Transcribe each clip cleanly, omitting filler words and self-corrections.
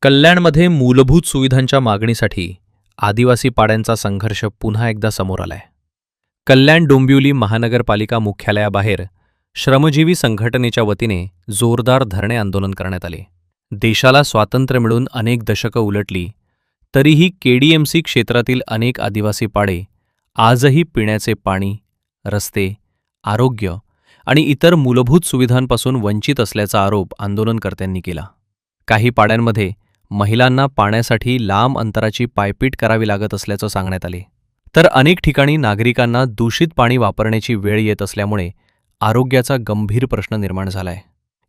कल्याणमध्ये मूलभूत सुविधांच्या मागणीसाठी आदिवासी पाड्यांचा संघर्ष पुन्हा एकदा समोर आलाय. कल्याण डोंबिवली महानगरपालिका मुख्यालयाबाहेर श्रमजीवी संघटनेच्या वतीने जोरदार धरणे आंदोलन करण्यात आले. देशाला स्वातंत्र्य मिळून अनेक दशकं उलटली तरीही केडीएमसी क्षेत्रातील अनेक आदिवासी पाडे आजही पिण्याचे पाणी, रस्ते, आरोग्य आणि इतर मूलभूत सुविधांपासून वंचित असल्याचा आरोप आंदोलनकर्त्यांनी केला. काही पाड्यांमध्ये महिलांना पाण्यासाठी लांब अंतराची पायपीट करावी लागत असल्याचं सांगण्यात आले, तर अनेक ठिकाणी नागरिकांना दूषित पाणी वापरण्याची वेळ येत असल्यामुळे आरोग्याचा गंभीर प्रश्न निर्माण झालाय.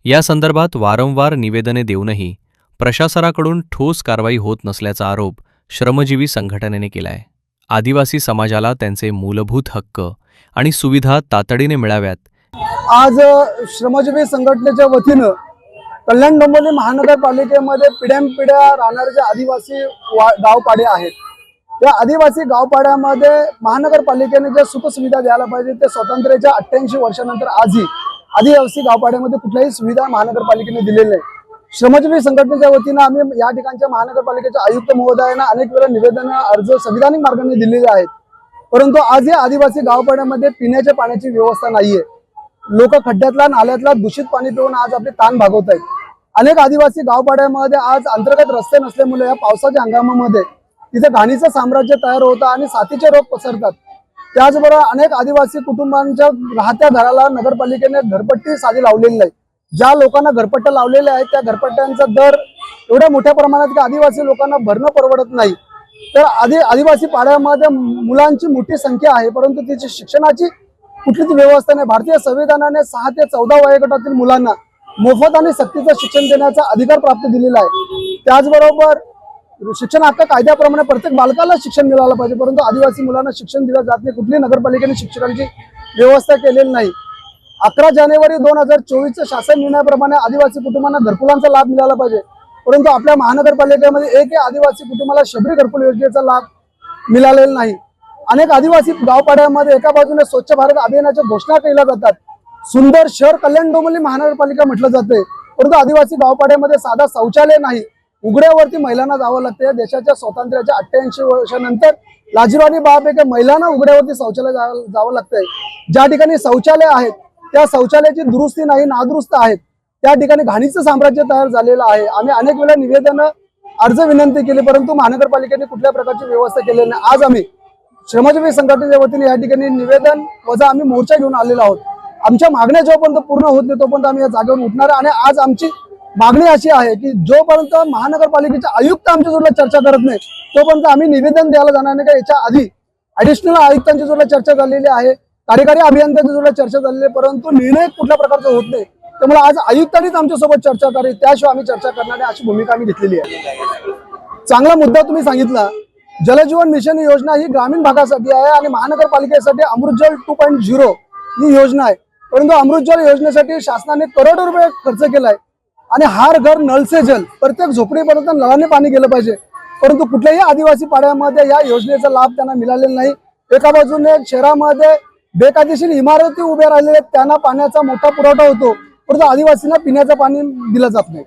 या संदर्भात वारंवार निवेदने देऊनही प्रशासनाकडून ठोस कारवाई होत नसल्याचा आरोप श्रमजीवी संघटनेने केलाय. आदिवासी समाजाला त्यांचे मूलभूत हक्क आणि सुविधा तातडीने मिळाव्यात. आज श्रमजीवी संघटनेच्या वतीनं कल्याण डोंबिवली महानगरपालिकेमध्ये पिढ्यानपिढ्या राहणारे जे आदिवासी गावपाडे आहेत, त्या आदिवासी गावपाड्यामध्ये महानगरपालिकेने ज्या सुखसुविधा द्यायला पाहिजे ते स्वातंत्र्याच्या 88 वर्षानंतर आजही आदिवासी गावपाड्यामध्ये कुठल्याही सुविधा महानगरपालिकेने दिलेली नाही. श्रमजीवी संघटनेच्या वतीनं आम्ही या ठिकाणच्या महानगरपालिकेच्या आयुक्त महोदयांना अनेक वेळा निवेदन अर्ज संविधानिक मार्गाने दिलेले आहेत, परंतु आजही आदिवासी गावपाड्यामध्ये पिण्याच्या पाण्याची व्यवस्था नाहीये. लोक खड्ड्यातला नाल्यातला दूषित पाणी पिऊन आज आपले ताण भागवत आहेत. अनेक आदिवासी गावपाड्यामध्ये आज अंतर्गत रस्ते नसल्यामुळे या पावसाच्या हंगामामध्ये तिथे घाणीचं साम्राज्य तयार होतं आणि साथीचे रोग पसरतात. त्याचबरोबर अनेक आदिवासी कुटुंबांच्या राहत्या घराला नगरपालिकेने घरपट्टी साधी लावलेली नाही. ज्या लोकांना घरपट्ट्या लावलेल्या आहेत त्या घरपट्ट्यांचा दर एवढ्या मोठ्या प्रमाणात की आदिवासी लोकांना भरणं परवडत नाही. तर आदिवासी पाड्यामध्ये मुलांची मोठी संख्या आहे, परंतु तिची शिक्षणाची कुठलीच व्यवस्था नाही. भारतीय संविधानाने 6 ते 14 वयोगटातील मुलांना मोफत आणि सक्तीचं शिक्षण देण्याचा अधिकार प्राप्त दिलेला आहे. त्याचबरोबर शिक्षण हक्क कायद्याप्रमाणे प्रत्येक बालकाला शिक्षण मिळालं पाहिजे, परंतु आदिवासी मुलांना शिक्षण दिलं जात नाही. कुठली नगरपालिकेने शिक्षकांची व्यवस्था केलेली नाही. 11 जानेवारी 2024च्या शासन निर्णयाप्रमाणे आदिवासी कुटुंबांना घरकुलांचा लाभ मिळाला पाहिजे, परंतु आपल्या महानगरपालिकेमध्ये एकही आदिवासी कुटुंबाला शबरी घरकुल योजनेचा लाभ मिळालेला नाही. अनेक आदिवासी गावपाड्यामध्ये एका बाजूने स्वच्छ भारत अभियानाच्या घोषणा केल्या जातात, सुंदर शहर कल्याण डोंबिवली महानगरपालिका म्हटलं जाते, परंतु आदिवासी गावपाड्यामध्ये साधा शौचालय नाही. उघड्यावरती महिलांना जावं लागते. देशाच्या स्वातंत्र्याच्या 88 वर्षानंतर लाजिरवाणी बाब आहे की महिलांना उघड्यावरती शौचालय जावं लागतंय. ज्या ठिकाणी शौचालय आहेत त्या शौचालयाची दुरुस्ती नाही, नादुरुस्त आहेत. त्या ठिकाणी घाणीचं साम्राज्य तयार झालेलं आहे. आम्ही अनेक वेळा निवेदन अर्ज विनंती केली, परंतु महानगरपालिकेने कुठल्या प्रकारची व्यवस्था केलेली नाही. आज आम्ही श्रमजीवी संघटनेच्या वतीने या ठिकाणी निवेदन वजा आम्ही मोर्चा घेऊन आलेलो आहोत. आमच्या मागण्या जोपर्यंत पूर्ण होत नाही तोपर्यंत आम्ही या जागेवर उठणार. आणि आज आमची मागणी अशी आहे की जोपर्यंत महानगरपालिकेचे आयुक्त आमच्या जोडला चर्चा करत नाही तोपर्यंत आम्ही निवेदन द्यायला जाणार नाही. का याच्या आधी ऍडिशनल आयुक्तांच्या जोडला चर्चा झालेली आहे, कार्यकारी अभियंत्यांच्या जोडला चर्चा झालेली आहे, परंतु निर्णय कुठल्या प्रकारचा होत नाही. त्यामुळे आज आयुक्तांनीच आमच्यासोबत चर्चा करावी, त्याशिवाय आम्ही चर्चा करणार नाही अशी भूमिका आम्ही घेतलेली आहे. चांगला मुद्दा तुम्ही सांगितला. जलजीवन मिशन योजना ही ग्रामीण भागासाठी आहे आणि महानगरपालिकेसाठी अमृतजल 2.0 ही योजना आहे, परंतु अमृतजल योजनेसाठी शासनाने करोडो रुपये खर्च केलाय आणि हर घर नल से जल, प्रत्येक झोपडीपर्यंत नळाने पाणी गेलं पाहिजे, परंतु कुठल्याही आदिवासी पाड्यामध्ये या योजनेचा लाभ त्यांना मिळालेला नाही. एका बाजूने शहरामध्ये बेकायदेशीर इमारती उभ्या राहिलेल्या त्यांना पाण्याचा मोठा पुरवठा होतो, परंतु आदिवासींना पिण्याचं पाणी दिलं जात नाही.